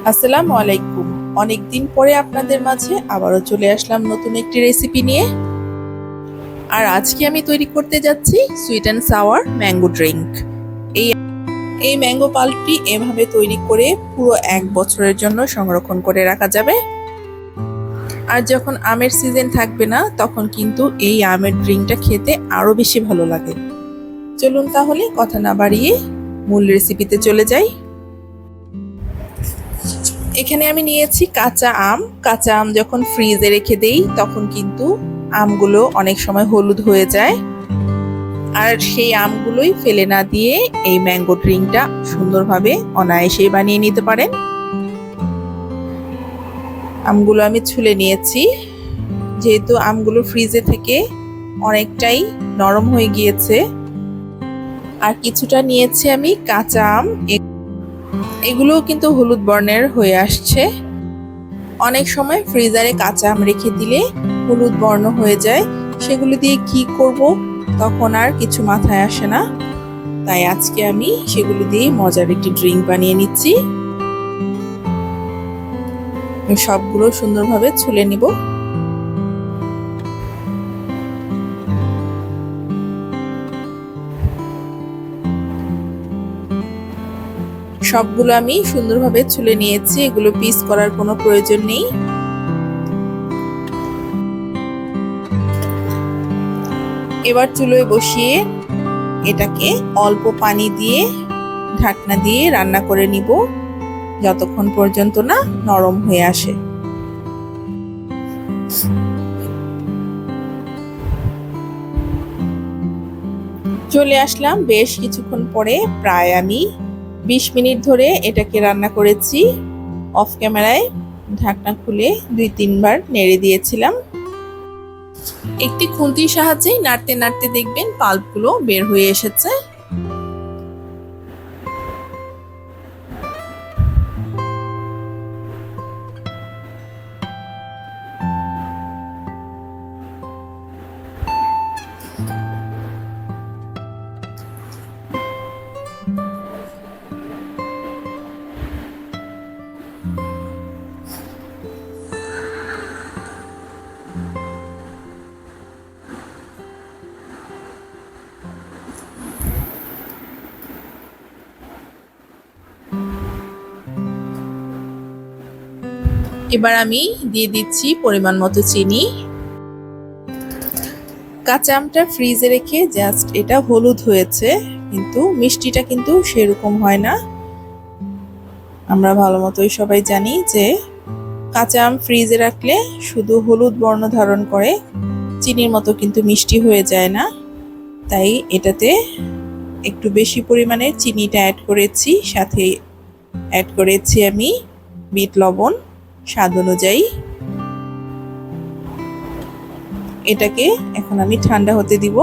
আসসালামু আলাইকুম। অনেকদিন পরে আপনাদের মাঝে আবারও চলে আসলাম নতুন একটি রেসিপি নিয়ে। আর আজকে আমি তৈরি করতে যাচ্ছি sweet and sour mango drink. এই এই ম্যাঙ্গো পাল্পটি এভাবে তৈরি করে পুরো 1 বছরের জন্য সংরক্ষণ করে রাখা যাবে। আর যখন আমের সিজন থাকবে না, তখন কিন্তু এই আমের ড্রিঙ্কটা খেতে আরো বেশি ভালো লাগে। চলুন তাহলে কথা না বাড়িয়ে মূল রেসিপিতে চলে যাই। এখানে আমি নিয়েছি কাঁচা আম। কাঁচা আম যখন ফ্রিজে রেখে দেই, তখন কিন্তু আমগুলো অনেক সময় হলুদ হয়ে যায়। আর সেই আমগুলোই ফেলে না দিয়ে এই ম্যাঙ্গো ড্রিঙ্কটা সুন্দরভাবে অনায়াসেই বানিয়ে নিতে পারেন। আমগুলো আমি ছুলে নিয়েছি, যেহেতু আমগুলো ফ্রিজে থেকে অনেকটাই নরম হয়ে গিয়েছে। আর কিছুটা নিয়েছি আমি কাঁচা আম, এগুলোও কিন্তু হলুদ বর্ণের হয়ে আসছে। অনেক সময় ফ্রিজারে কাঁচা আম রেখে দিলে হলুদ বর্ণ হয়ে যায়, সেগুলো দিয়ে কি করব তখন আর কিছু মাথায় আসে না। তাই আজকে আমি সেগুলো দিয়ে মজার একটি ড্রিঙ্ক বানিয়ে নিচ্ছি। সবগুলো সুন্দরভাবে ছুলে নিব। সবগুলো আমি সুন্দরভাবে ছুলে নিয়েছি, এগুলো পিস করার কোনো প্রয়োজন নেই। এবার চুলোয় বসিয়ে এটাকে অল্প পানি দিয়ে ঢাকনা দিয়ে রান্না করে নিব, যতক্ষণ পর্যন্ত না নরম হয়ে আসে। চলে আসলাম বেশ কিছুক্ষণ পরে, প্রায় আমি 20 মিনিট ধরে এটাকে রান্না করেছি। অফ ক্যামেরায় ঢাকনা খুলে 2-3 বার নেড়ে দিয়েছিলাম। একটি খুন্তির সাহায্যে নাড়তে নাড়তে দেখবেন পাল্পগুলো বের হয়ে এসেছে। এবার আমি দিয়ে দিচ্ছি পরিমাণ মতো চিনি। কাঁচা আমটা ফ্রিজে রেখে জাস্ট এটা হলুদ হয়েছে, কিন্তু মিষ্টিটা কিন্তু সেরকম হয় না। আমরা ভালো মতোই সবাই জানি যে কাঁচা আম ফ্রিজে রাখলে শুধু হলুদ বর্ণ ধারণ করে, চিনির মতো কিন্তু মিষ্টি হয়ে যায় না। তাই এটাতে একটু বেশি পরিমাণে চিনিটা অ্যাড করেছি, সাথে অ্যাড করেছি আমি বিট লবণ স্বাদ অনুযায়ী। এটাকে এখন আমি ঠান্ডা হতে দিব।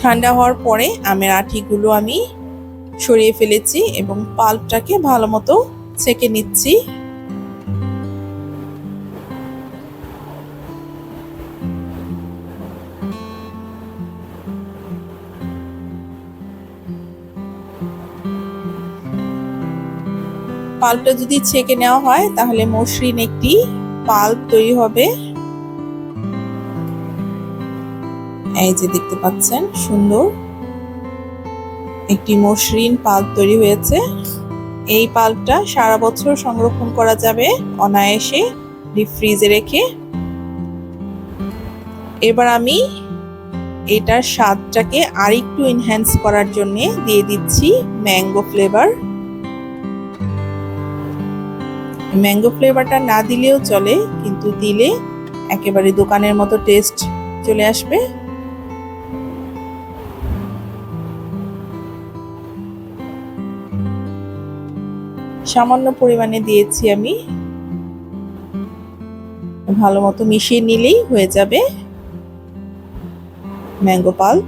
ঠান্ডা হওয়ার পরে আমের আটিগুলো আমি সরিয়ে ফেলেছি এবং পাল্পটাকে ভালো মতো ছেঁকে নিচ্ছি। পাল্পটা যদি ছেঁকে নেওয়া হয় তাহলে মসৃণ একটি পাল্প তৈরি হবে। এই যে দেখতে পাচ্ছেন, সুন্দর একটি মসৃণ পাল্প তৈরি হয়েছে। এই পাল্পটা সারা বছর সংরক্ষণ করা যাবে অনায়াসে ডিপ ফ্রিজে রেখে। এবার আমি এটার স্বাদটাকে আরেকটু এনহ্যান্স করার জন্য দিয়ে দিচ্ছি ম্যাঙ্গো ফ্লেভার। ম্যাঙ্গো ফ্লেভারটা না দিলেও চলে, কিন্তু দিলে একেবারে দোকানের মতো টেস্ট চলে আসবে। সামান্য পরিমাণে দিয়েছি আমি, ভালো মতো মিশিয়ে নিলেই হয়ে যাবে ম্যাঙ্গো পাল্প।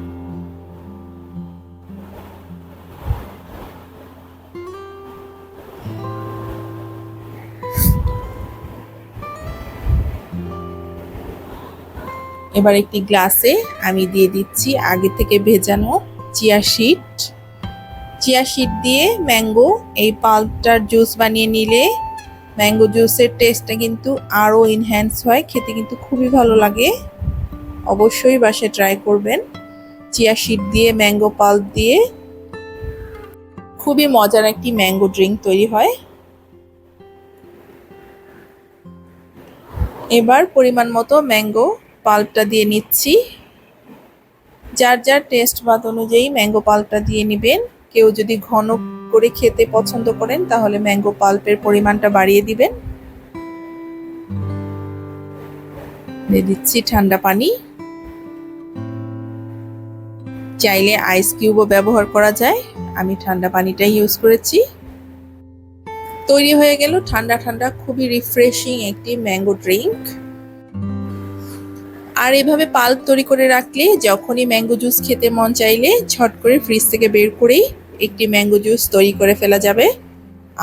এবার একটি গ্লাসে আমি দিয়ে দিচ্ছি আগে থেকে ভেজানো চিয়া সিড। চিয়া সিড দিয়ে ম্যাঙ্গো এই পাল্পটার জুস বানিয়ে নিলে ম্যাঙ্গো জুসের টেস্টটা কিন্তু আরও এনহ্যান্স হয়, খেতে কিন্তু খুবই ভালো লাগে। অবশ্যই বাসায় ট্রাই করবেন। চিয়া সিড দিয়ে ম্যাঙ্গো পাল্প দিয়ে খুবই মজার একটি ম্যাঙ্গো ড্রিঙ্ক তৈরি হয়। এবার পরিমাণ মতো ম্যাঙ্গো পাল্পটা দিয়ে নিচ্ছি। যার যার টেস্ট বাদ অনুযায়ী ম্যাঙ্গো পাল্পটা দিয়ে নেবেন। কেউ যদি ঘন করে খেতে পছন্দ করেন তাহলে ম্যাঙ্গো পাল্পের পরিমাণটা বাড়িয়ে দিবেন। দিয়ে দিচ্ছি ঠান্ডা পানি। চাইলে আইস কিউবও ব্যবহার করা যায়, আমি ঠান্ডা পানিটাই ইউজ করেছি। তৈরি হয়ে গেল ঠান্ডা ঠান্ডা খুবই রিফ্রেশিং একটি ম্যাঙ্গো ড্রিঙ্ক। আর এভাবে পাল্প তৈরি করে রাখলে যখনই ম্যাঙ্গো জুস খেতে মন চাইলে ঝট করে ফ্রিজ থেকে বের করেই একটি ম্যাঙ্গো জুস তৈরি করে ফেলা যাবে,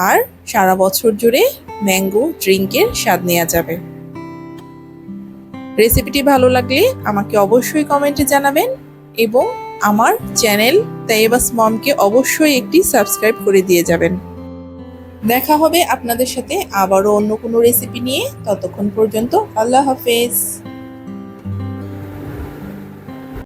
আর সারা বছর জুড়ে ম্যাঙ্গো ড্রিঙ্কের স্বাদ নেওয়া যাবে। রেসিপিটি ভালো লাগলে আমাকে অবশ্যই কমেন্টে জানাবেন এবং আমার চ্যানেল তাইয়েবাস মমকে অবশ্যই একটি সাবস্ক্রাইব করে দিয়ে যাবেন। দেখা হবে আপনাদের সাথে আবারও অন্য কোনো রেসিপি নিয়ে। ততক্ষণ পর্যন্ত আল্লাহ হাফেজ।